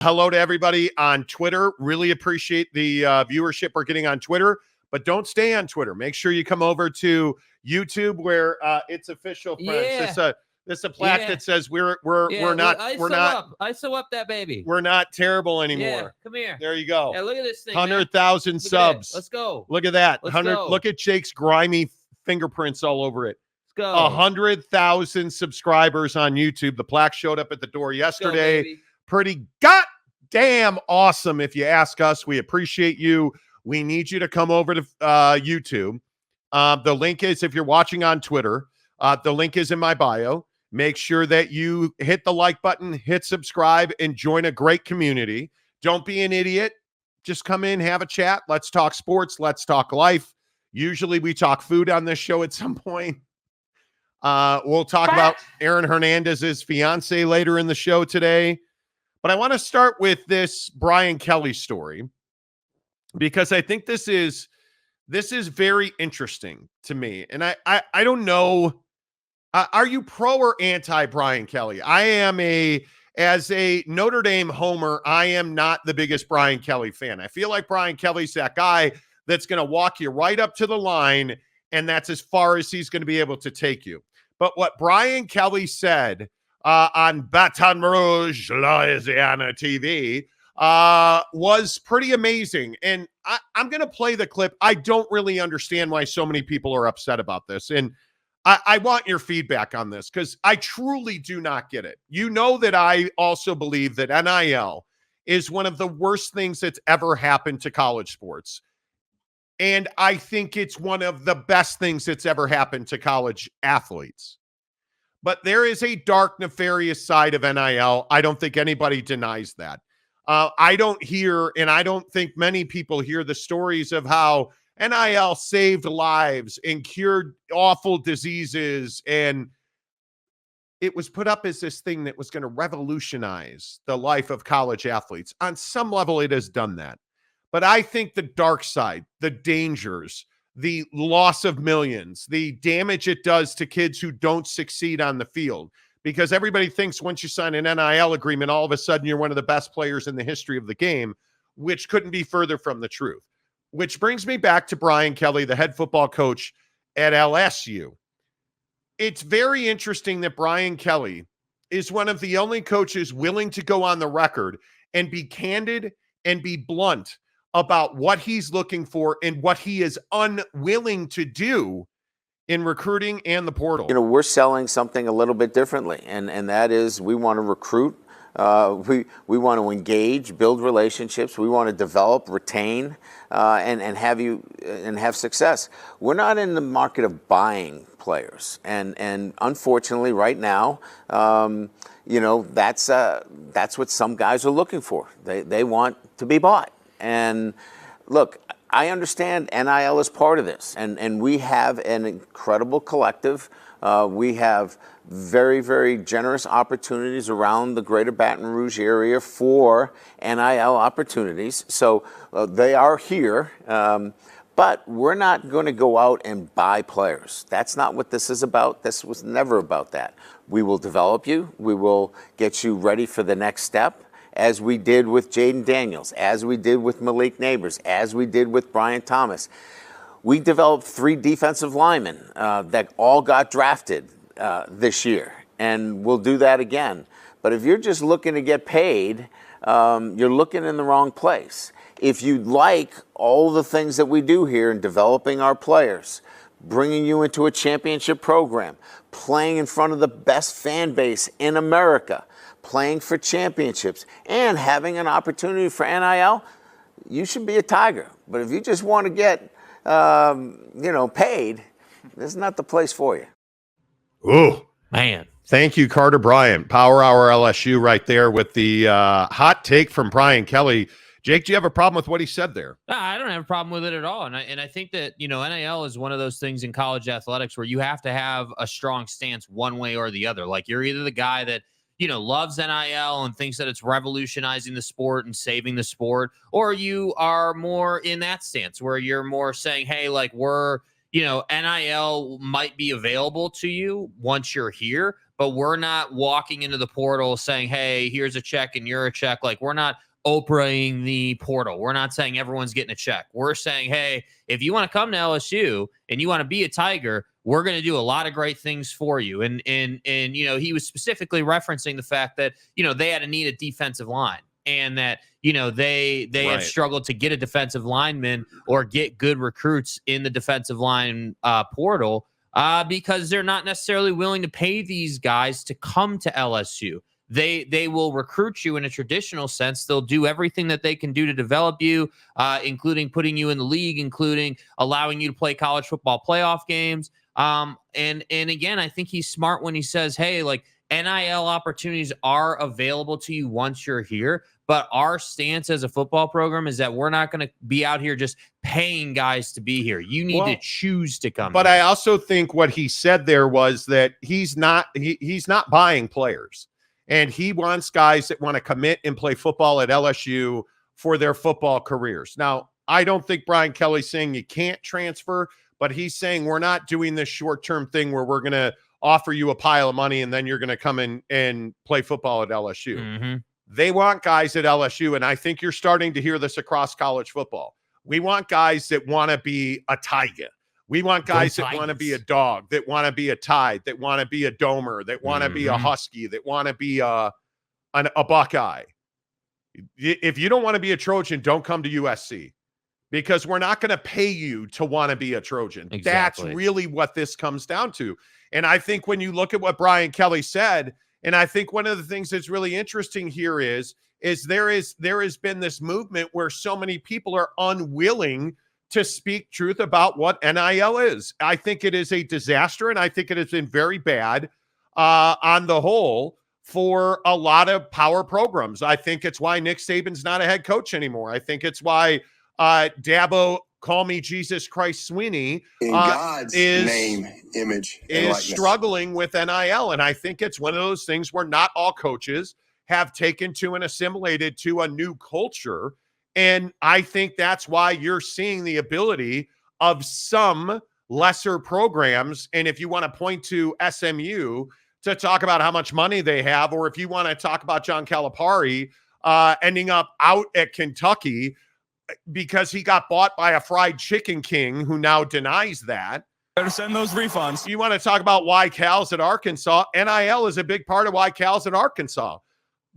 Hello to everybody on Twitter. Really appreciate the viewership we're getting on Twitter, but don't stay on Twitter. Make sure you come over to YouTube where it's official, friends. Yeah. This is a plaque that says we're not ISO up that baby. We're not terrible anymore. Yeah, come here. There you go. Yeah, look at this thing. 100,000 subs. Let's go. Look at that. Let's go. Look at Jake's grimy fingerprints all over it. Let's go. 100,000 subscribers on YouTube. The plaque showed up at the door yesterday. Go, pretty goddamn awesome, if you ask us. We appreciate you. We need you to come over to YouTube. The link is, if you're watching on Twitter, the link is in my bio. Make sure that you hit the like button, hit subscribe, and join a great community. Don't be an idiot. Just come in, have a chat. Let's talk sports. Let's talk life. Usually we talk food on this show at some point. We'll talk about Aaron Hernandez's fiance later in the show today. But I want to start with this Brian Kelly story because I think this is very interesting to me. And I don't know, are you pro or anti Brian Kelly? I am as a Notre Dame homer, I am not the biggest Brian Kelly fan. I feel like Brian Kelly's that guy that's going to walk you right up to the line, and that's as far as he's going to be able to take you. But what Brian Kelly said on Baton Rouge, Louisiana TV was pretty amazing. And I'm going to play the clip. I don't really understand why so many people are upset about this. And I want your feedback on this because I truly do not get it. You know that I also believe that NIL is one of the worst things that's ever happened to college sports. And I think it's one of the best things that's ever happened to college athletes. But there is a dark, nefarious side of NIL. I don't think anybody denies that. I don't hear, and I don't think many people hear the stories of how NIL saved lives and cured awful diseases. And it was put up as this thing that was going to revolutionize the life of college athletes. On some level, it has done that. But I think the dark side, the dangers, the loss of millions, the damage it does to kids who don't succeed on the field, because everybody thinks once you sign an NIL agreement, all of a sudden you're one of the best players in the history of the game, which couldn't be further from the truth. Which brings me back to Brian Kelly, the head football coach at LSU. It's very interesting that Brian Kelly is one of the only coaches willing to go on the record and be candid and be blunt about what he's looking for and what he is unwilling to do in recruiting and the portal. You know, we're selling something a little bit differently, and that is we want to recruit. We want to engage, build relationships. We want to develop, retain, and have success. We're not in the market of buying players, and unfortunately, right now, that's what some guys are looking for. They want to be bought. And look, I understand NIL is part of this, and we have an incredible collective. We have very, very generous opportunities around the greater Baton Rouge area for NIL opportunities. So they are here, but we're not going to go out and buy players. That's not what this is about. This was never about that. We will develop you. We will get you ready for the next step, as we did with Jaden Daniels, as we did with Malik Neighbors, as we did with Brian Thomas. We developed 3 defensive linemen that all got drafted this year, and we'll do that again. But if you're just looking to get paid, you're looking in the wrong place. If you like all the things that we do here in developing our players, bringing you into a championship program, playing in front of the best fan base in America, playing for championships, and having an opportunity for NIL, you should be a Tiger. But if you just want to get, paid, this is not the place for you. Ooh, man. Thank you, Carter Bryant. Power Hour LSU right there with the hot take from Brian Kelly. Jake, do you have a problem with what he said there? I don't have a problem with it at all. And I think that, NIL is one of those things in college athletics where you have to have a strong stance one way or the other. Like, you're either the guy that, loves NIL and thinks that it's revolutionizing the sport and saving the sport, or you are more in that stance where you're more saying, hey, like, NIL might be available to you once you're here, but we're not walking into the portal saying, hey, here's a check and you're a check. Like, we're not Oprahing the portal. We're not saying everyone's getting a check. We're saying, hey, if you want to come to LSU and you want to be a Tiger, we're going to do a lot of great things for you. And he was specifically referencing the fact that, they had a need a defensive line, and that, they had struggled to get a defensive lineman or get good recruits in the defensive line portal because they're not necessarily willing to pay these guys to come to LSU. They will recruit you in a traditional sense. They'll do everything that they can do to develop you, including putting you in the league, including allowing you to play college football playoff games. And again, I think he's smart when he says, hey, like, NIL opportunities are available to you once you're here. But our stance as a football program is that we're not going to be out here just paying guys to be here. You need to choose to come. But here. I also think what he said there was that he's not buying players. And he wants guys that want to commit and play football at LSU for their football careers. Now, I don't think Brian Kelly's saying you can't transfer, but he's saying we're not doing this short-term thing where we're going to offer you a pile of money and then you're going to come in and play football at LSU. Mm-hmm. They want guys at LSU, and I think you're starting to hear this across college football. We want guys that want to be a Tiger. We want guys that want to be a dog, that want to be a Tide, that want to be a Domer, that want to be a Husky, that want to be a Buckeye. If you don't want to be a Trojan, don't come to USC, because we're not going to pay you to want to be a Trojan. Exactly. That's really what this comes down to. And I think when you look at what Brian Kelly said, and I think one of the things that's really interesting here is there has been this movement where so many people are unwilling to speak truth about what NIL is. I think it is a disaster, and I think it has been very bad on the whole for a lot of power programs. I think it's why Nick Saban's not a head coach anymore. I think it's why Dabo, call me Jesus Christ Sweeney, in God's name, image, and is likeness, struggling with NIL. And I think it's one of those things where not all coaches have taken to and assimilated to a new culture. And I think that's why you're seeing the ability of some lesser programs. And if you want to point to SMU to talk about how much money they have, or if you want to talk about John Calipari ending up out at Kentucky because he got bought by a fried chicken king who now denies that. Better send those refunds. You want to talk about why Cal's at Arkansas? NIL is a big part of why Cal's at Arkansas.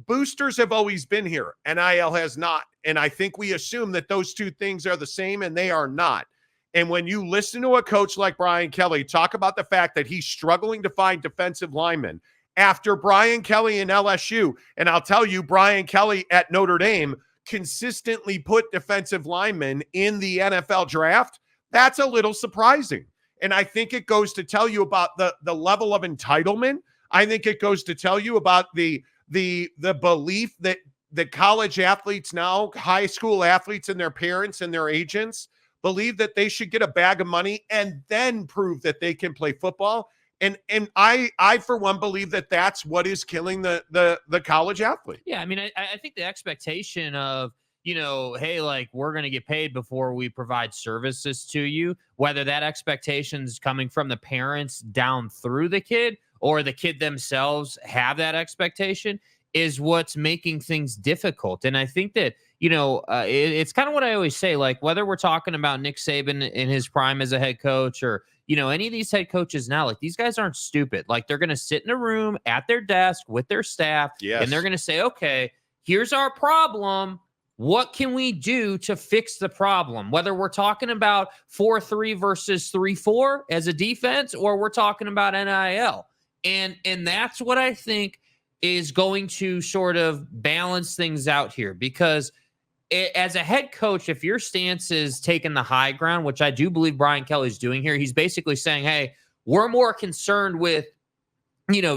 Boosters have always been here. NIL has not. And I think we assume that those two things are the same, and they are not. And when you listen to a coach like Brian Kelly talk about the fact that he's struggling to find defensive linemen after Brian Kelly in LSU, and I'll tell you, Brian Kelly at Notre Dame consistently put defensive linemen in the NFL draft, that's a little surprising. And I think it goes to tell you about the level of entitlement. I think it goes to tell you about the belief that the college athletes now, high school athletes and their parents and their agents believe that they should get a bag of money and then prove that they can play football. And I for one believe that that's what is killing the college athlete. Yeah, I mean, I think the expectation of, hey, like, we're going to get paid before we provide services to you, whether that expectation is coming from the parents down through the kid or the kid themselves have that expectation, is what's making things difficult. And I think that, it's kind of what I always say, like, whether we're talking about Nick Saban in his prime as a head coach or, any of these head coaches now, like, these guys aren't stupid. Like, they're going to sit in a room at their desk with their staff, and they're going to say, okay, here's our problem. What can we do to fix the problem? Whether we're talking about 4-3 versus 3-4 as a defense, or we're talking about NIL. And that's what I think is going to sort of balance things out here, because as a head coach, if your stance is taking the high ground, which I do believe Brian Kelly's doing here, he's basically saying, hey, we're more concerned with,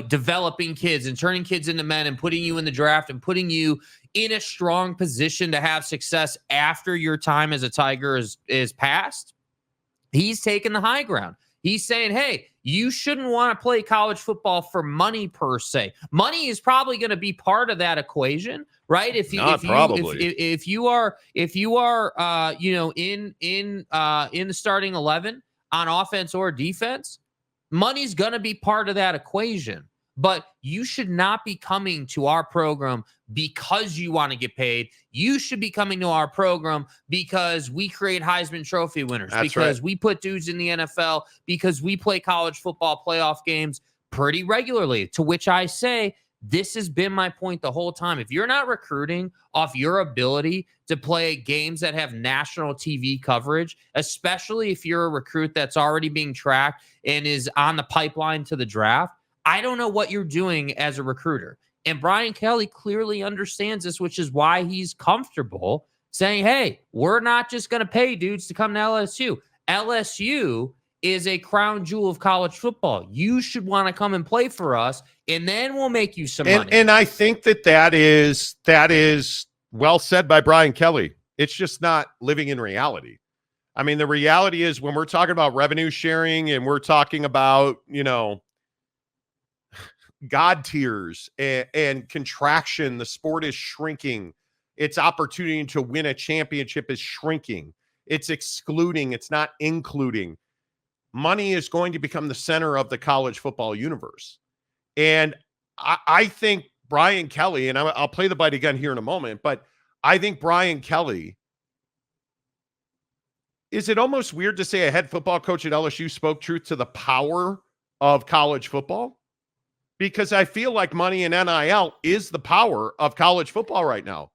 developing kids and turning kids into men and putting you in the draft and putting you in a strong position to have success after your time as a Tiger is past. He's taking the high ground. He's saying, hey, you shouldn't want to play college football for money per se. Money is probably going to be part of that equation, right? If you are in the starting 11 on offense or defense, money's going to be part of that equation. but you should not be coming to our program because you want to get paid. You should be coming to our program because we create Heisman Trophy winners, because we put dudes in the NFL, because we play college football playoff games pretty regularly, to which I say, this has been my point the whole time. If you're not recruiting off your ability to play games that have national TV coverage, especially if you're a recruit that's already being tracked and is on the pipeline to the draft, I don't know what you're doing as a recruiter. And Brian Kelly clearly understands this, which is why he's comfortable saying, hey, we're not just going to pay dudes to come to LSU. LSU is a crown jewel of college football. You should want to come and play for us, and then we'll make you some money. And I think that is well said by Brian Kelly. It's just not living in reality. I mean, the reality is when we're talking about revenue sharing and we're talking about, God tiers and contraction, the sport is shrinking. Its opportunity to win a championship is shrinking. It's excluding. It's not including. Money is going to become the center of the college football universe. And I think Brian Kelly, and I'll play the bite again here in a moment, but I think Brian Kelly, is it almost weird to say a head football coach at LSU spoke truth to the power of college football? Because I feel like money in NIL is the power of college football right now.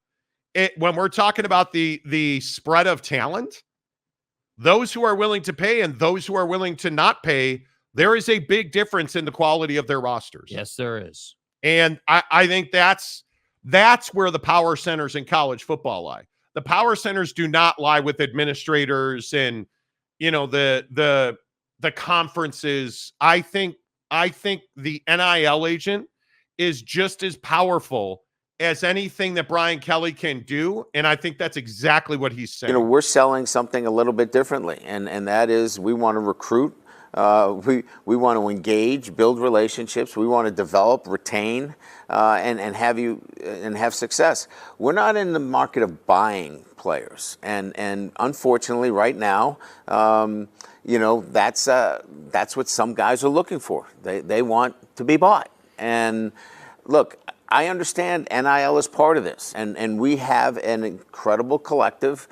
When we're talking about the spread of talent, those who are willing to pay and those who are willing to not pay, there is a big difference in the quality of their rosters. Yes, there is. And I think that's where the power centers in college football lie. The power centers do not lie with administrators and, the conferences. I think the NIL agent is just as powerful as anything that Brian Kelly can do. And I think that's exactly what he's saying. We're selling something a little bit differently. And that is, we want to recruit. We want to engage, build relationships. We want to develop, retain, and have success. We're not in the market of buying players. And unfortunately right now, that's what some guys are looking for. They want to be bought. And look, I understand NIL is part of this, and we have an incredible collective.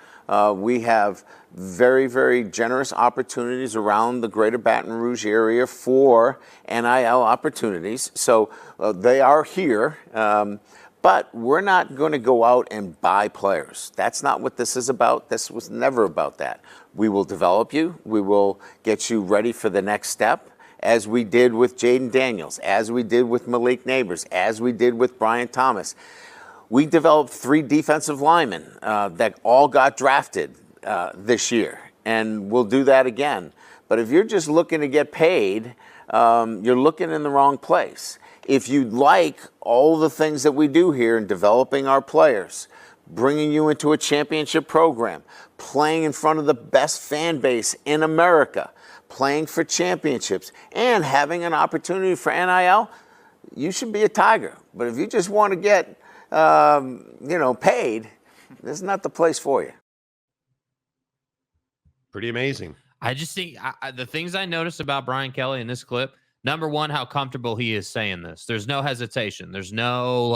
We have very, very generous opportunities around the greater Baton Rouge area for NIL opportunities. So they are here, but we're not going to go out and buy players. That's not what this is about. This was never about that. We will develop you. We will get you ready for the next step, as we did with Jaden Daniels, as we did with Malik Neighbors, as we did with Brian Thomas. We developed 3 defensive linemen that all got drafted this year, and we'll do that again. But if you're just looking to get paid, you're looking in the wrong place. If you like all the things that we do here in developing our players, bringing you into a championship program, playing in front of the best fan base in America, playing for championships, and having an opportunity for NIL, you should be a Tiger. But if you just want to get, paid, this is not the place for you. Pretty amazing. I just think the things I noticed about Brian Kelly in this clip, number one, how comfortable he is saying this. There's no hesitation. There's no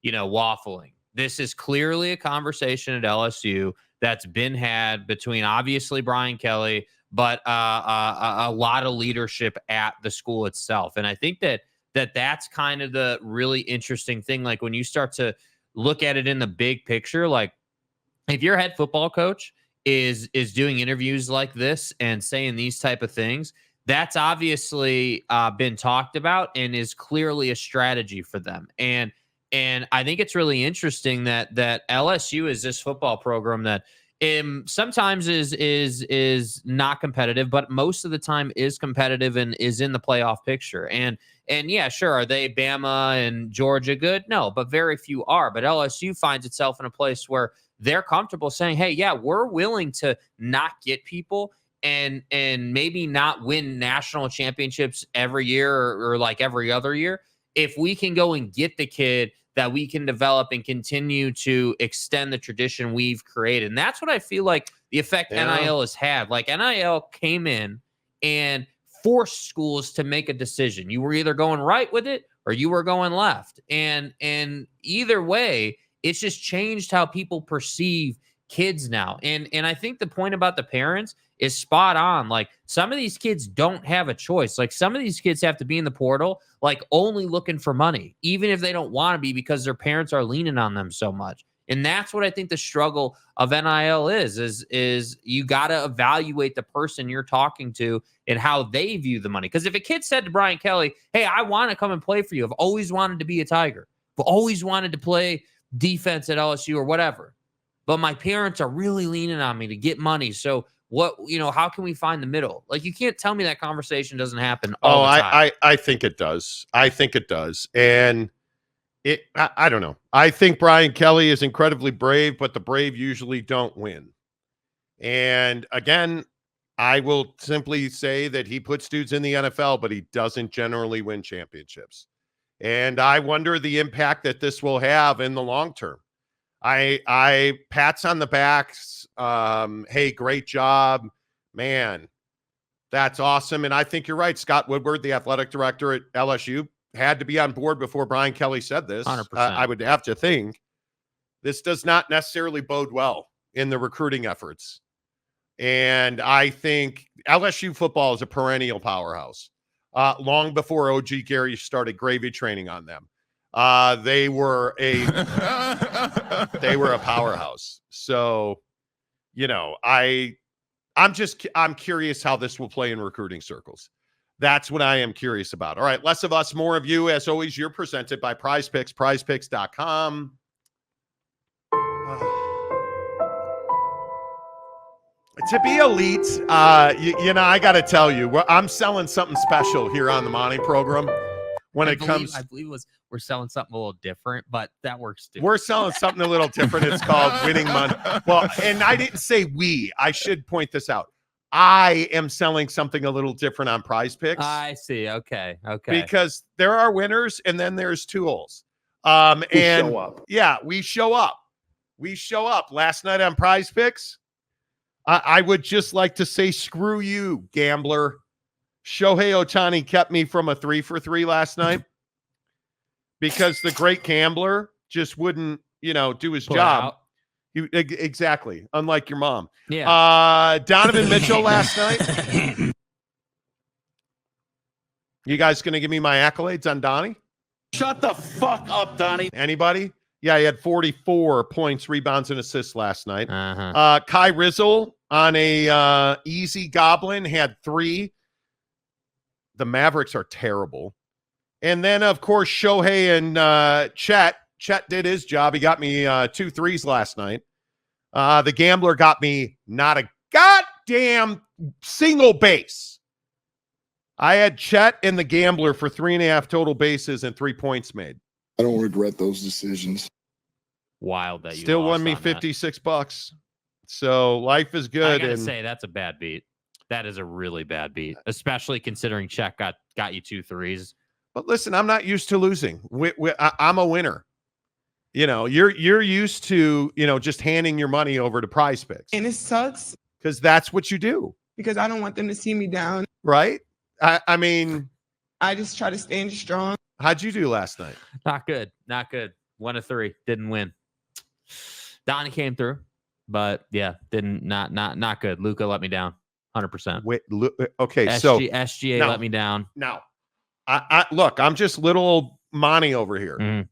waffling. This is clearly a conversation at LSU that's been had between obviously Brian Kelly, but a lot of leadership at the school itself. And I think that's kind of the really interesting thing. Like when you start to look at it in the big picture, like if your head football coach is doing interviews like this and saying these type of things, that's obviously been talked about and is clearly a strategy for them. And I think it's really interesting that LSU is this football program that sometimes is not competitive, but most of the time is competitive and is in the playoff picture. And yeah, sure, are they Bama and Georgia good? No, but very few are. But LSU finds itself in a place where they're comfortable saying, hey, yeah, we're willing to not get people and maybe not win national championships every year or like every other year. If we can go and get the kid that we can develop and continue to extend the tradition we've created. And that's what I feel like the effect NIL has had. Like NIL came in and forced schools to make a decision. You were either going right with it or you were going left. And either way, it's just changed how people perceive kids now. And I think the point about the parents is spot on. Like, some of these kids don't have a choice. Like, some of these kids have to be in the portal, like, only looking for money, even if they don't want to be, because their parents are leaning on them so much. And that's what I think the struggle of NIL is you got to evaluate the person you're talking to and how they view the money. Because if a kid said to Brian Kelly, hey, I want to come and play for you, I've always wanted to be a Tiger, but always wanted to play defense at LSU or whatever, but my parents are really leaning on me to get money. So what, how can we find the middle? Like, you can't tell me that conversation doesn't happen all the time. I think it does. I think it does. And I don't know. I think Brian Kelly is incredibly brave, but the brave usually don't win. And again, I will simply say that he puts dudes in the NFL, but he doesn't generally win championships. And I wonder the impact that this will have in the long term. I pats on the backs. Hey, great job, man. That's awesome. And I think you're right. Scott Woodward, the athletic director at LSU, had to be on board before Brian Kelly said this. 100%. I would have to think this does not necessarily bode well in the recruiting efforts. And I think LSU football is a perennial powerhouse. Long before OG Gary started gravy training on them, they were a powerhouse. So, I'm curious how this will play in recruiting circles. That's what I am curious about. All right, less of us, more of you. As always, you're presented by Prize Picks, prizepicks.com. To be elite, I got to tell you, I'm selling something special here on the Monty program. I believe we're selling something a little different, but that works too. We're selling something a little different. It's called winning money. Well, and I didn't say we. I should point this out. I am selling something a little different on Prize Picks. I see. Okay. Because there are winners and then there's tools. We show up. Yeah, we show up. We show up. Last night on Prize Picks, I would just like to say, screw you, gambler. Shohei Ohtani kept me from a 3-for-3 last night because the great gambler just wouldn't, do his job. Exactly. Unlike your mom. Yeah. Donovan Mitchell last night. You guys going to give me my accolades on Donnie? Shut the fuck up, Donnie. Anybody? Yeah, he had 44 points, rebounds, and assists last night. Uh-huh. Kai Rizzle on a easy goblin had 3. The Mavericks are terrible. And then, of course, Shohei and Chet. Chet did his job. He got me 2 threes last night. The gambler got me not a goddamn single base. I had Chet and the gambler for 3.5 total bases and 3 points made. I don't regret those decisions. Wild that you still lost won me on that. $56. So life is good. I gotta say, that's a bad beat. That is a really bad beat, especially considering Chet got you 2 threes. But listen, I'm not used to losing. I'm a winner. You're used to, just handing your money over to Prize Picks. And it sucks. Because that's what you do. Because I don't want them to see me down. Right? I mean. I just try to stand strong. How'd you do last night? Not good. 1 of 3. Didn't win. Donnie came through, but yeah, not good. Luka let me down 100%. Wait, okay, SGA no, let me down. No. I look, I'm just little Monty over here. Mm-hmm.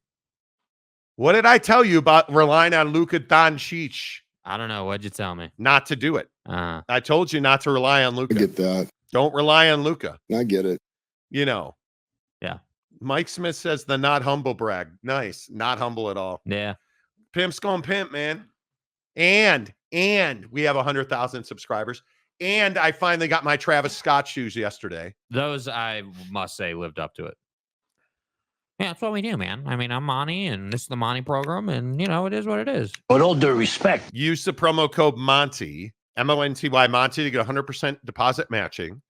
What did I tell you about relying on Luka Doncic? I don't know. What'd you tell me? Not to do it. I told you not to rely on Luka. I get that. Don't rely on Luka. I get it. Yeah. Mike Smith says the not humble brag. Nice. Not humble at all. Yeah. Pimp's going pimp, man. And we have 100,000 subscribers. And I finally got my Travis Scott shoes yesterday. Those, I must say, lived up to it. Yeah, that's what we do, man. I mean, I'm Monty, and this is the Monty program, and, it is what it is. With all due respect. Use the promo code Monty, M-O-N-T-Y, Monty, to get 100% deposit matching.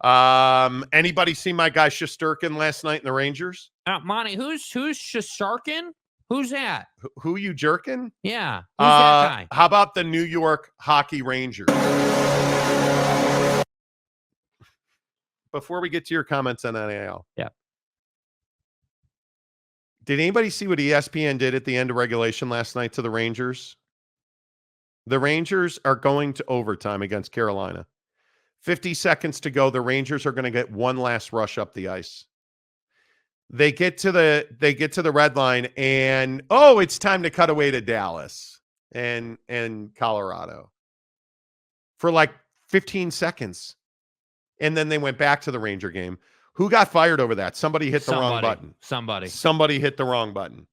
Anybody see my guy Shesterkin last night in the Rangers? Monty, who's Shesterkin? Who's that? Who you jerking? Yeah. Who's that guy? How about the New York Hockey Rangers? Before we get to your comments on NIL. Yeah. Did anybody see what ESPN did at the end of regulation last night to the Rangers? The Rangers are going to overtime against Carolina. 50 seconds to go. The Rangers are going to get one last rush up the ice. They get to the red line, and it's time to cut away to Dallas and Colorado for like 15 seconds. And then they went back to the Ranger game. Who got fired over that? Somebody hit the wrong button. Somebody hit the wrong button.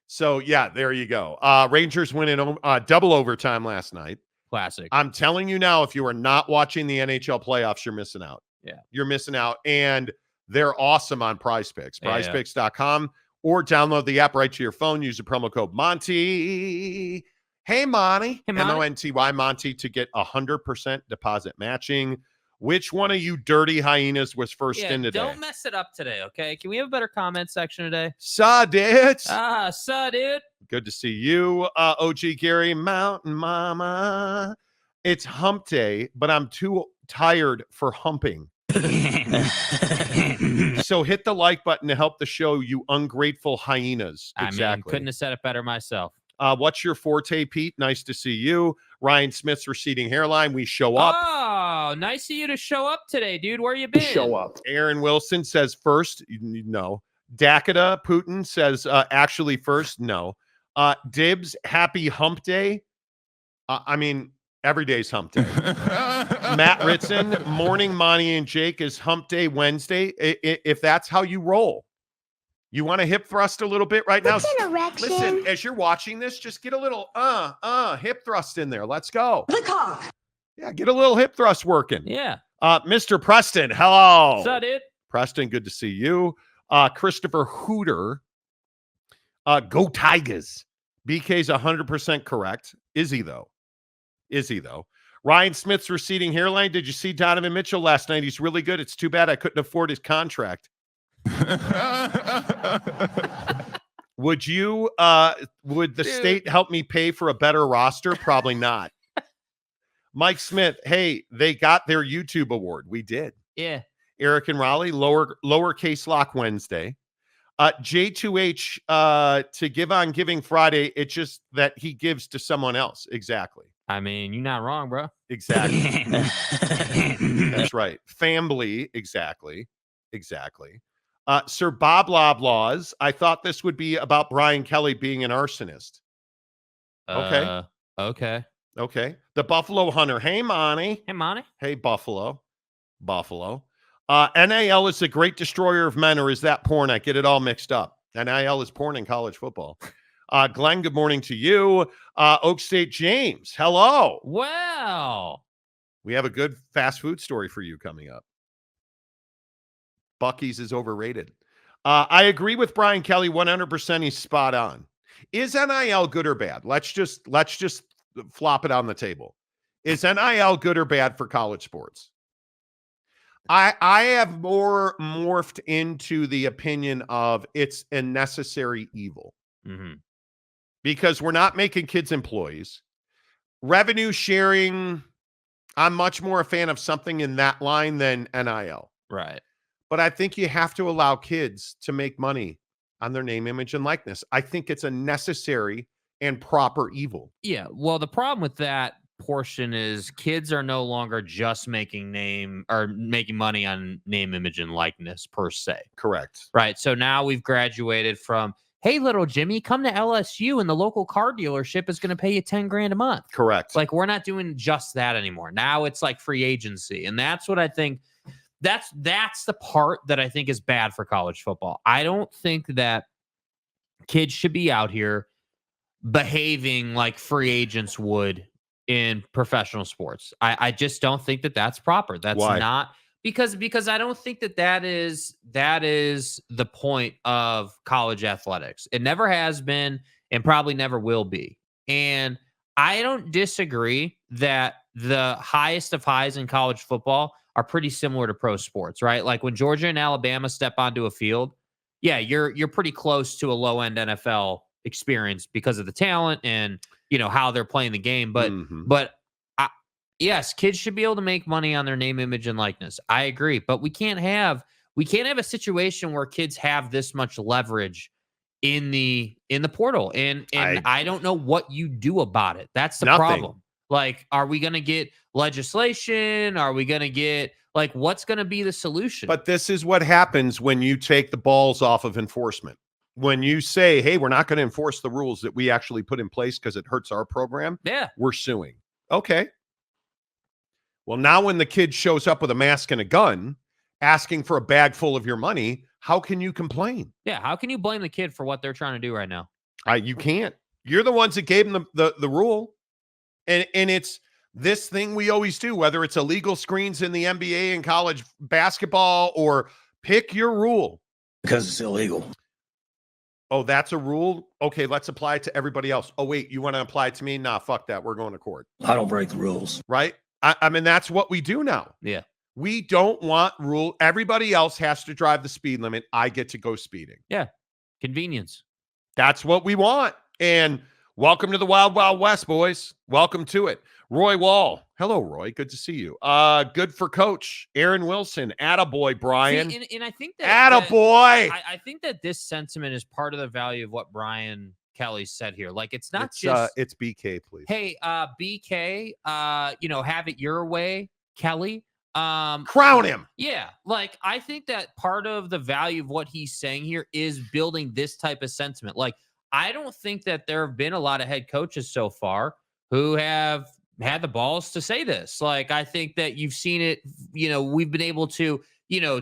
So, yeah, there you go. Rangers win in double overtime last night. Classic. I'm telling you now, if you are not watching the NHL playoffs, you're missing out. Yeah. You're missing out. And they're awesome on Prize Picks. PrizePicks.com, or download the app right to your phone. Use the promo code Monty. Hey, Monty. M-O-N-T-Y, Monty, to get 100% deposit matching. Which one of you dirty hyenas was first in today? Don't mess it up today, okay? Can we have a better comment section today? Saw dude. Saw dude. Good to see you, OG Gary, Mountain Mama. It's hump day, but I'm too tired for humping. So hit the like button to help the show, you ungrateful hyenas. Exactly. I mean, couldn't have said it better myself. What's your forte, Pete? Nice to see you. Ryan Smith's receding hairline. We show up. Oh, nice of you to show up today, dude. Where you been? Show up. Aaron Wilson says first. No. Dakota Putin says actually first. No. Dibs, happy hump day. I mean, every day's hump day. Matt Ritson, morning Monty and Jake is hump day Wednesday. If that's how you roll. You want to hip thrust a little bit right now? Listen, as you're watching this, just get a little hip thrust in there. Let's go. The cock. Yeah, get a little hip thrust working. Yeah. Mr. Preston, hello. What's up, dude? Preston, good to see you. Christopher Hooter, go Tigers. BK's 100% correct. Is he, though? Ryan Smith's receding hairline. Did you see Donovan Mitchell last night? He's really good. It's too bad I couldn't afford his contract. Would the state help me pay for a better roster? Probably not. Mike Smith, hey, they got their YouTube award. We did. Yeah. Eric and Raleigh, lowercase lock Wednesday. J2H, to give on Giving Friday, it's just that he gives to someone else. Exactly. I mean, you're not wrong, bro. Exactly. That's right. Family. Exactly. Sir Bob Loblaws, I thought this would be about Brian Kelly being an arsonist. Okay. Okay. The Buffalo Hunter. Hey, Monty. Hey, Buffalo. NIL is the great destroyer of men, or is that porn? I get it all mixed up. NIL is porn in college football. Glenn, good morning to you. Oak State James, hello. Wow. We have a good fast food story for you coming up. Buc-ee's is overrated. I agree with Brian Kelly 100%. He's spot on. Is NIL good or bad? Let's just flop it on the table. Is NIL good or bad for college sports? I have more morphed into the opinion of it's a necessary evil. Mm-hmm. Because we're not making kids employees. Revenue sharing, I'm much more a fan of something in that line than NIL. Right. But I think you have to allow kids to make money on their name, image, and likeness. I think it's a necessary and proper evil. Yeah. Well, the problem with that portion is kids are no longer just making money on name, image, and likeness per se. Correct. Right. So now we've graduated from, hey, little Jimmy, come to LSU and the local car dealership is going to pay you $10,000 a month. Correct. Like, we're not doing just that anymore. Now it's like free agency. And that's what I think. That's the part that I think is bad for college football. I don't think that kids should be out here behaving like free agents would in professional sports. I just don't think that that's proper. That's Why? Not because I don't think that is the point of college athletics. It never has been and probably never will be. And I don't disagree that the highest of highs in college football are pretty similar to pro sports, right? Like when Georgia and Alabama step onto a field, yeah, you're pretty close to a low-end NFL experience because of the talent and, you know, how they're playing the game. But yes, kids should be able to make money on their name, image, and likeness. I agree, but we can't have a situation where kids have this much leverage in the portal. And I don't know what you do about it. That's the Nothing. problem. Like, are we going to get legislation? Are we going to get like, what's going to be the solution? But this is what happens when you take the balls off of enforcement. When you say, hey, we're not going to enforce the rules that we actually put in place because it hurts our program, we're suing. Okay. Well, now when the kid shows up with a mask and a gun asking for a bag full of your money, how can you complain? Yeah. How can you blame the kid for what they're trying to do right now? You can't. You're the ones that gave them the rule. And it's this thing we always do, whether it's illegal screens in the NBA and college basketball, or pick your rule. Because it's illegal. Oh, that's a rule? Okay, let's apply it to everybody else. Oh, wait, you want to apply it to me? Nah, fuck that. We're going to court. I don't break the rules. Right? I mean, that's what we do now. Yeah. We don't want rule. Everybody else has to drive the speed limit. I get to go speeding. Yeah. Convenience. That's what we want. And welcome to the Wild Wild West, boys. Welcome to it. Roy Wall. Hello, Roy. Good to see you. Good for Coach. Aaron Wilson. Attaboy, Brian. See, and I think that Attaboy. I think that this sentiment is part of the value of what Brian Kelly said here. Like, it's not just it's BK, please. Hey, BK, have it your way, Kelly. Crown him. Yeah. Like, I think that part of the value of what he's saying here is building this type of sentiment. Like, I don't think that there have been a lot of head coaches so far who have had the balls to say this. Like, I think that you've seen it, we've been able to,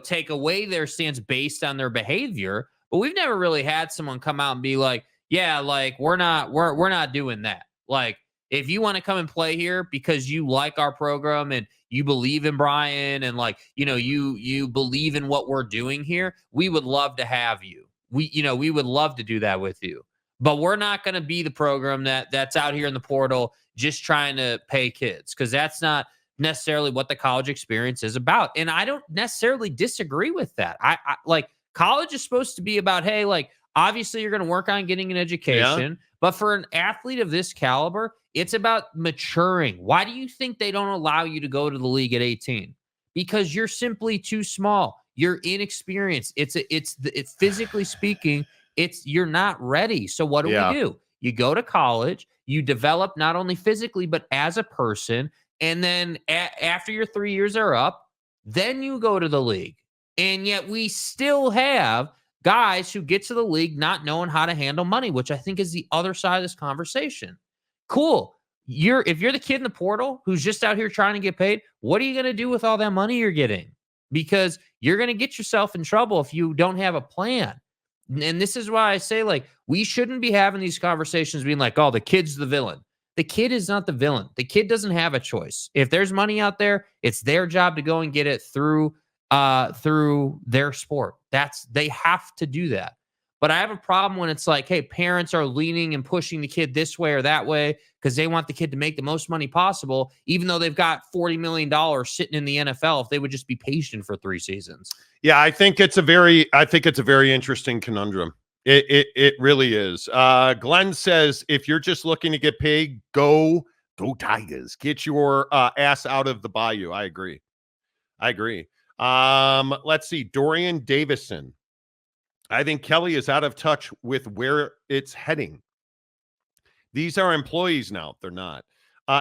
take away their stance based on their behavior, but we've never really had someone come out and be like, yeah, like we're not doing that. Like, if you want to come and play here because you like our program and you believe in Brian and like, you believe in what we're doing here, we would love to have you. We would love to do that with you. But we're not going to be the program that's out here in the portal just trying to pay kids, because that's not necessarily what the college experience is about. And I don't necessarily disagree with that. I like, college is supposed to be about, hey, like, obviously you're going to work on getting an education, but for an athlete of this caliber, it's about maturing. Why do you think they don't allow you to go to the league at 18? Because you're simply too small. You're inexperienced. It's physically speaking, you're not ready. So what do we do? You go to college, you develop not only physically, but as a person. And then after your 3 years are up, then you go to the league. And yet we still have guys who get to the league not knowing how to handle money, which I think is the other side of this conversation. Cool. If you're the kid in the portal who's just out here trying to get paid, what are you going to do with all that money you're getting? Because you're going to get yourself in trouble if you don't have a plan. And this is why I say, like, we shouldn't be having these conversations being like, oh, the kid's the villain. The kid is not the villain. The kid doesn't have a choice. If there's money out there, it's their job to go and get it through their sport. They have to do that. But I have a problem when it's like, hey, parents are leaning and pushing the kid this way or that way because they want the kid to make the most money possible, even though they've got $40 million sitting in the NFL if they would just be patient for 3 seasons. Yeah, I think it's a very interesting conundrum. It really is. Glenn says, if you're just looking to get paid, go Tigers. Get your ass out of the bayou. I agree. Let's see. Dorian Davison. I think Kelly is out of touch with where it's heading. These are employees now. They're not.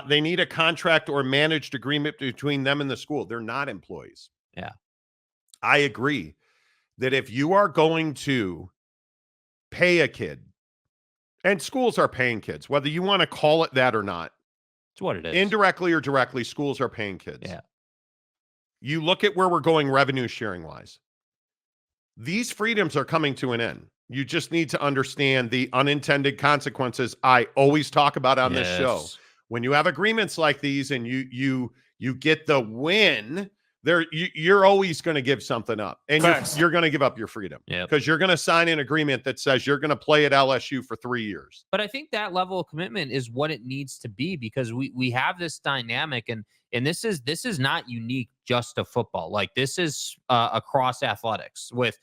They need a contract or managed agreement between them and the school. They're not employees. Yeah. I agree that if you are going to pay a kid, and schools are paying kids, whether you want to call it that or not. It's what it is. Indirectly or directly, schools are paying kids. Yeah. You look at where we're going revenue sharing wise. These freedoms are coming to an end. You just need to understand the unintended consequences I always talk about on this show. When you have agreements like these and you get the win, you're always going to give something up, and you're going to give up your freedom because you're going to sign an agreement that says you're going to play at LSU for 3 years. But I think that level of commitment is what it needs to be, because we have this dynamic, and this is not unique just to football. Like, this is across athletics with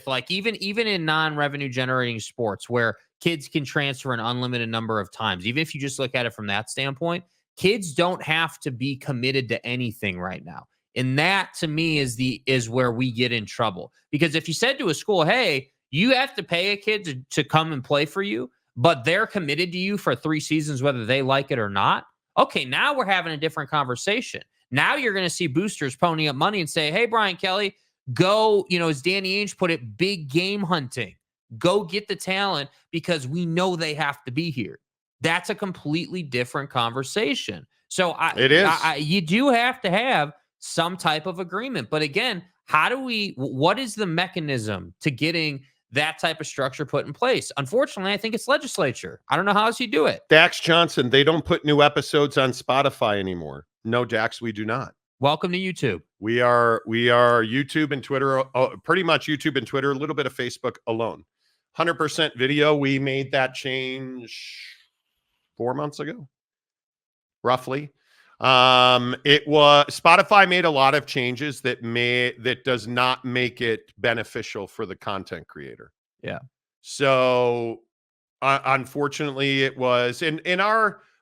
like even in non-revenue generating sports where kids can transfer an unlimited number of times. Even if you just look at it from that standpoint, kids don't have to be committed to anything right now. And that, to me, is where we get in trouble. Because if you said to a school, hey, You have to pay a kid to come and play for you, but they're committed to you for 3 seasons, whether they like it or not. Okay, now we're having a different conversation. Now you're going to see boosters pony up money and say, hey, Brian Kelly, go, as Danny Ainge put it, big game hunting. Go get the talent because we know they have to be here. That's a completely different conversation. So It is. You do have to have some type of agreement. But again, what is the mechanism to getting that type of structure put in place? Unfortunately, I think it's legislature. I don't know how else you do it. Dax Johnson, they don't put new episodes on Spotify anymore. No, Dax, we do not. Welcome to YouTube. We are YouTube and Twitter, pretty much YouTube and Twitter, a little bit of Facebook alone. 100% video. We made that change 4 months ago, roughly. It was Spotify made a lot of changes that does not make it beneficial for the content creator. Yeah. So unfortunately it was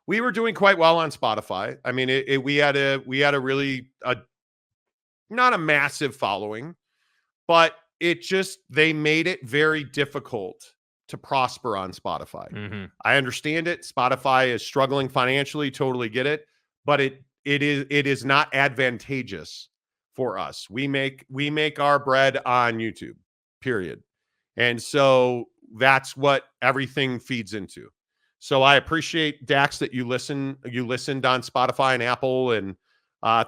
we were doing quite well on Spotify. I mean, we had a really not a massive following, but they made it very difficult to prosper on Spotify. Mm-hmm. I understand it. Spotify is struggling financially, totally get it, but it is not advantageous for us. We make our bread on YouTube, period. And so that's what everything feeds into. So I appreciate, Dax, that you listened on Spotify and Apple, and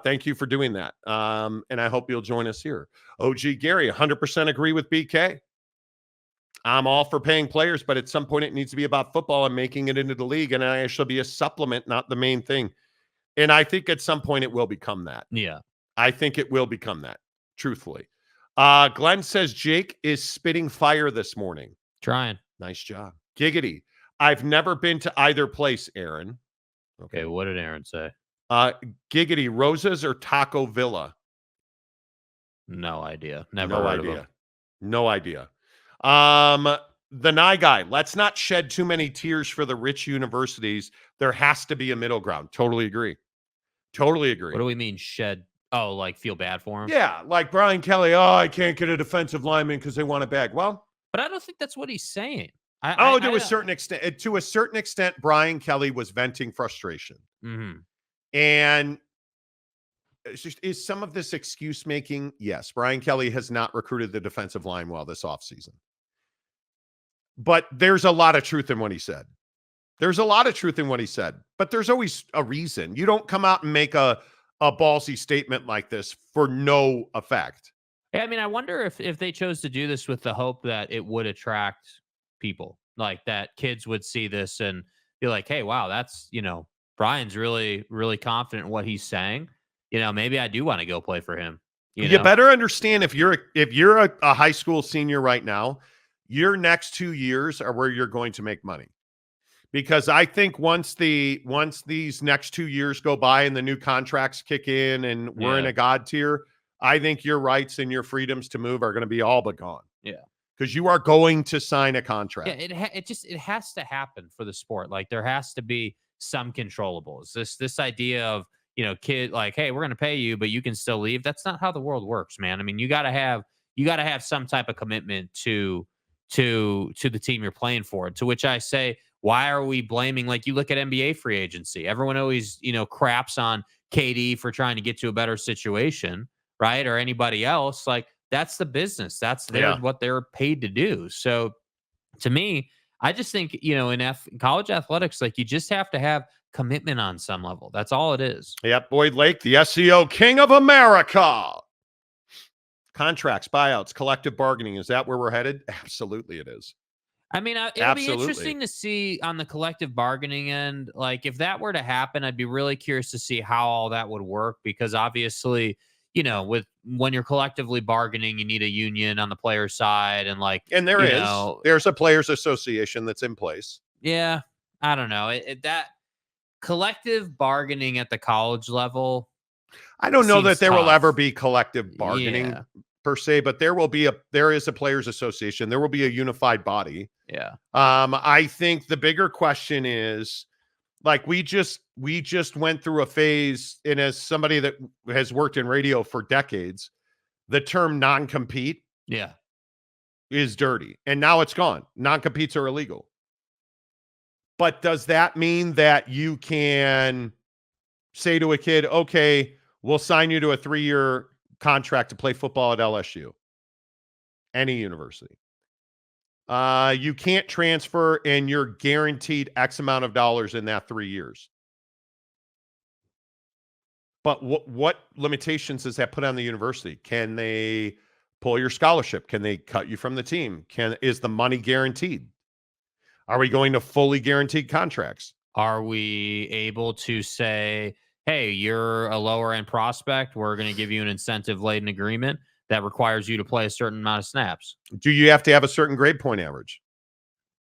thank you for doing that. And I hope you'll join us here. OG Gary, 100% agree with BK. I'm all for paying players, but at some point it needs to be about football and making it into the league, and it should be a supplement, not the main thing. And I think at some point it will become that. Yeah. I think it will become that, truthfully. Glenn says Jake is spitting fire this morning. Trying. Nice job. Giggity. I've never been to either place, Aaron. Okay, what did Aaron say? Giggity, Rosas or Taco Villa? No idea. Never heard of him. No idea. The Nye guy, let's not shed too many tears for the rich universities. There has to be a middle ground. Totally agree. What do we mean shed? Oh, like feel bad for him? Yeah, like Brian Kelly. Oh, I can't get a defensive lineman because they want a bag. Well, but I don't think that's what he's saying. To a certain extent, Brian Kelly was venting frustration. Mm-hmm. And is some of this excuse making? Yes, Brian Kelly has not recruited the defensive line well this offseason. But there's a lot of truth in what he said. But there's always a reason. You don't come out and make a ballsy statement like this for no effect. I mean, I wonder if they chose to do this with the hope that it would attract people, like that kids would see this and be like, hey, wow, that's, Brian's really, really confident in what he's saying. Maybe I do want to go play for him. You better understand if you're a high school senior right now, your next 2 years are where you're going to make money. Because I think once these next 2 years go by and the new contracts kick in and we're in a God tier, I think your rights and your freedoms to move are going to be all but gone. Yeah. Because you are going to sign a contract. Yeah, it has to happen for the sport. Like there has to be some controllables. This idea of, kid, like, hey, we're going to pay you, but you can still leave. That's not how the world works, man. I mean, you got to have some type of commitment to the team you're playing for. To which I say, why are we blaming, like you look at NBA free agency, everyone always, craps on KD for trying to get to a better situation, right? Or anybody else. Like that's the business. That's what they're paid to do. So to me, I just think, in college athletics, like you just have to have commitment on some level. That's all it is. Yep. Boyd Lake, the SEO king of America. Contracts, buyouts, collective bargaining. Is that where we're headed? Absolutely it is. I mean, it'll be interesting to see on the collective bargaining end. Like if that were to happen, I'd be really curious to see how all that would work, because obviously, when you're collectively bargaining, you need a union on the player side. And there's a players association that's in place. Yeah. I don't know. That collective bargaining at the college level. I don't know that there tough. will ever be collective bargaining per se, but there is a players association. There will be a unified body. Yeah. I think the bigger question is, like, we just went through a phase, and as somebody that has worked in radio for decades, the term non-compete. Yeah. is dirty, and now it's gone. Non-competes are illegal. But does that mean that you can say to a kid, okay, we'll sign you to a 3-year contract to play football at LSU, any university? You can't transfer, and you're guaranteed X amount of dollars in that 3 years. But what limitations does that put on the university? Can they pull your scholarship? Can they cut you from the team? Is the money guaranteed? Are we going to fully guaranteed contracts? Are we able to say, hey, you're a lower end prospect, we're going to give you an incentive laden agreement that requires you to play a certain amount of snaps? Do you have to have a certain grade point average?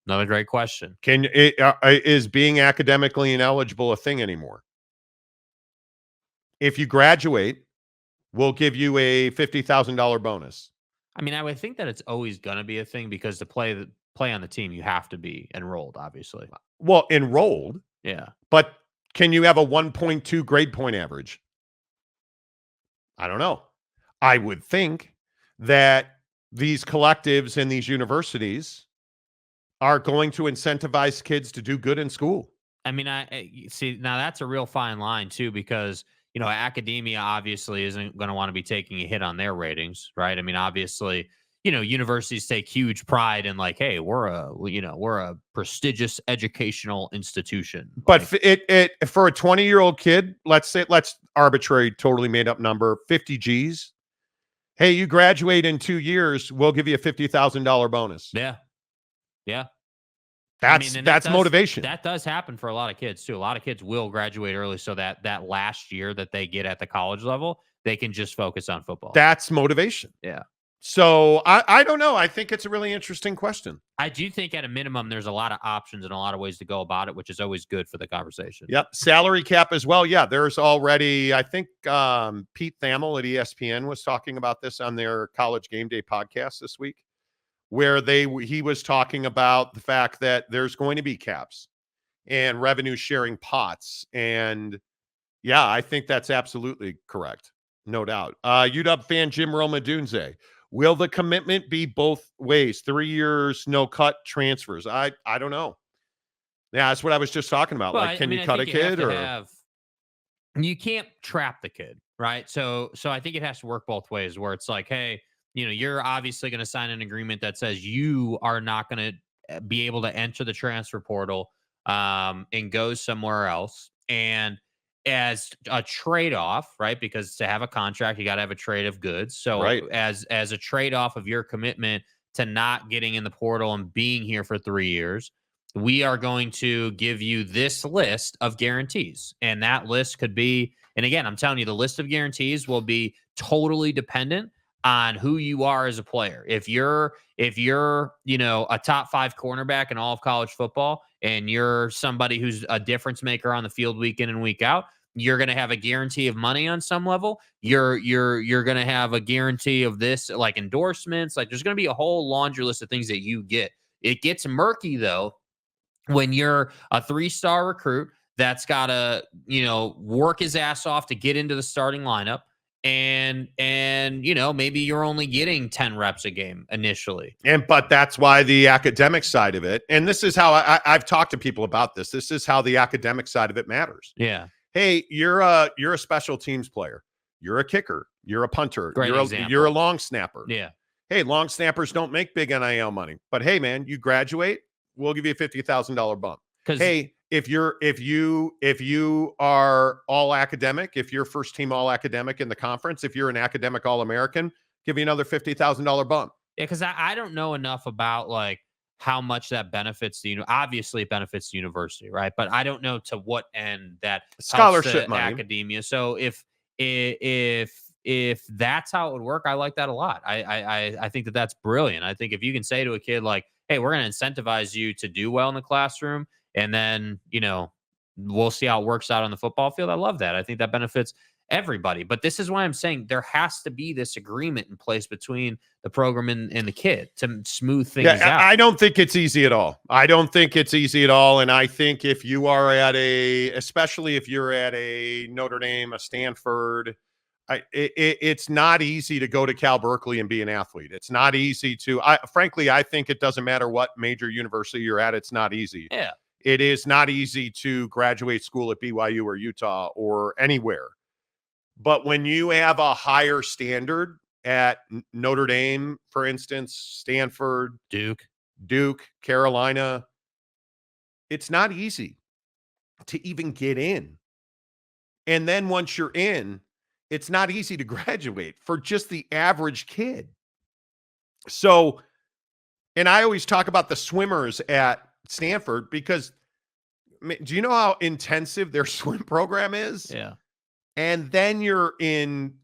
Another great question. Is being academically ineligible a thing anymore? If you graduate, we'll give you a $50,000 bonus. I mean, I would think that it's always going to be a thing because to play on the team, you have to be enrolled, obviously. Well, enrolled. Yeah. But can you have a 1.2 grade point average? I don't know. I would think that these collectives and these universities are going to incentivize kids to do good in school. I mean, I see now that's a real fine line too, because academia obviously isn't going to want to be taking a hit on their ratings, right? I mean, obviously, universities take huge pride in like, hey, we're a prestigious educational institution. But for a 20-year-old kid, let's arbitrary, totally made up number, 50 G's. Hey, you graduate in 2 years, we'll give you a $50,000 bonus. Yeah. Yeah. That's motivation. That does happen for a lot of kids too. A lot of kids will graduate early so that last year that they get at the college level, they can just focus on football. That's motivation. Yeah. So I don't know. I think it's a really interesting question. I do think at a minimum, there's a lot of options and a lot of ways to go about it, which is always good for the conversation. Yep. Salary cap as well. Yeah. There's already, I think Pete Thamel at ESPN was talking about this on their College Game Day podcast this week, where he was talking about the fact that there's going to be caps and revenue sharing pots. And yeah, I think that's absolutely correct. No doubt. UW fan Jim Romadunze. Will the commitment be both ways? 3 years, no cut transfers. I don't know. Yeah, that's what I was just talking about. Well, like, can you cut a kid or you can't trap the kid, right? So I think it has to work both ways where it's like, hey, you're obviously going to sign an agreement that says you are not going to be able to enter the transfer portal and go somewhere else. And as a trade-off, right? Because to have a contract, you got to have a trade of goods. So right. as a trade-off of your commitment to not getting in the portal and being here for 3 years, we are going to give you this list of guarantees. And that list could be, and again, I'm telling you, the list of guarantees will be totally dependent on who you are as a player. If you're, a top 5 cornerback in all of college football and you're somebody who's a difference maker on the field week in and week out, you're going to have a guarantee of money on some level. You're going to have a guarantee of this, like endorsements. Like there's going to be a whole laundry list of things that you get. It gets murky though when you're a 3-star recruit that's got to, work his ass off to get into the starting lineup. And maybe you're only getting 10 reps a game initially. But that's why the academic side of it, and this is how I've talked to people about this. This is how the academic side of it matters. Yeah. Hey, you're a special teams player. You're a kicker. You're a punter. You're a long snapper. Yeah. Hey, long snappers don't make big NIL money. But hey, man, you graduate, we'll give you a $50,000 bump. Hey, if you are all academic, if you're first team all academic in the conference, if you're an academic All-American, give you another $50,000 bump. Yeah, because I don't know enough about like how much that benefits obviously it benefits the university, right? But I don't know to what end that scholarship money, academia. So if that's how it would work, I like that a lot. I think that's brilliant. I think if you can say to a kid like, hey, we're going to incentivize you to do well in the classroom, and then, we'll see how it works out on the football field. I love that. I think that benefits everybody. But this is why I'm saying there has to be this agreement in place between the program and the kid to smooth things out. I don't think it's easy at all. And I think if you are especially if you're at a Notre Dame, a Stanford, It's not easy to go to Cal Berkeley and be an athlete. It's not easy to, frankly, I think it doesn't matter what major university you're at. It's not easy. Yeah. It is not easy to graduate school at BYU or Utah or anywhere. But when you have a higher standard at Notre Dame, for instance, Stanford, Duke, Carolina, it's not easy to even get in. And then once you're in, it's not easy to graduate for just the average kid. So, and I always talk about the swimmers at Stanford because do you know how intensive their swim program is? yeah. And then you're in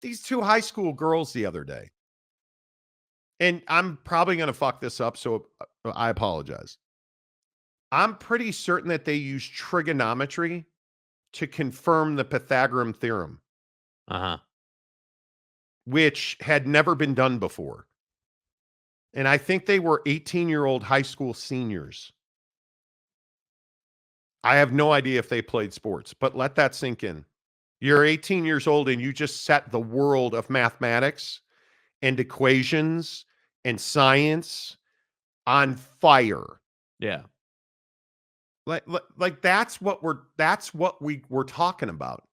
these two high school girls the other day. And I'm probably going to fuck this up, so I apologize. I'm pretty certain that they use trigonometry to confirm the Pythagorean theorem, which had never been done before. And I think they were 18-year-old high school seniors. I have no idea if they played sports, but let that sink in. You're 18 years old and you just set the world of mathematics and equations and science on fire. Yeah. Like that's what we're talking about.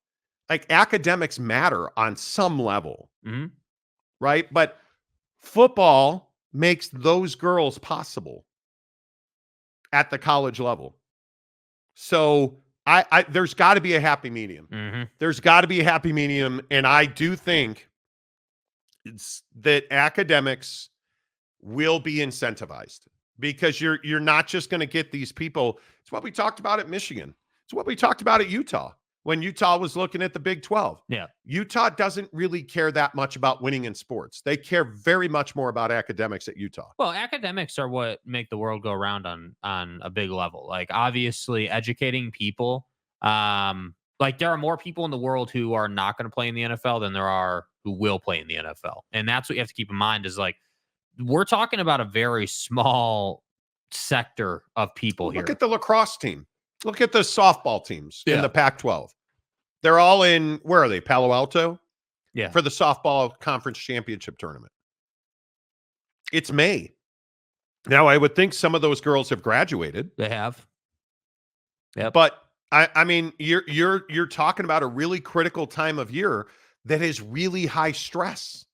Like academics matter on some level, right? But football makes those girls possible at the college level. So there's got to be a happy medium. There's got to be a happy medium, and I do think it's that academics will be incentivized because you're not just going to get these people. It's what we talked about at Michigan. It's what we talked about at Utah when Utah was looking at the Big 12. Yeah. Utah doesn't really care that much about winning in sports. They care very much more about academics at Utah. Well, academics are what make the world go round on a big level. Like obviously educating people, like there are more people in the world who are not going to play in the NFL than there are who will play in the NFL. And that's what you have to keep in mind is like, we're talking about a very small sector of people here. Look at the lacrosse team. Look at the softball teams in the Pac-12. They're all in, where are they? Palo Alto? Yeah. For the softball conference championship tournament. It's May. Now, I would think some of those girls have graduated. They have. Yep. But I mean, you're talking about a really critical time of year that is really high stress.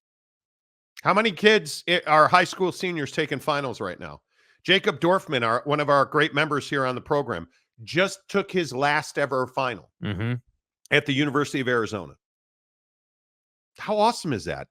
How many kids are high school seniors taking finals right now? Jacob Dorfman, one of our great members here on the program, just took his last ever final at the University of Arizona. How awesome is that?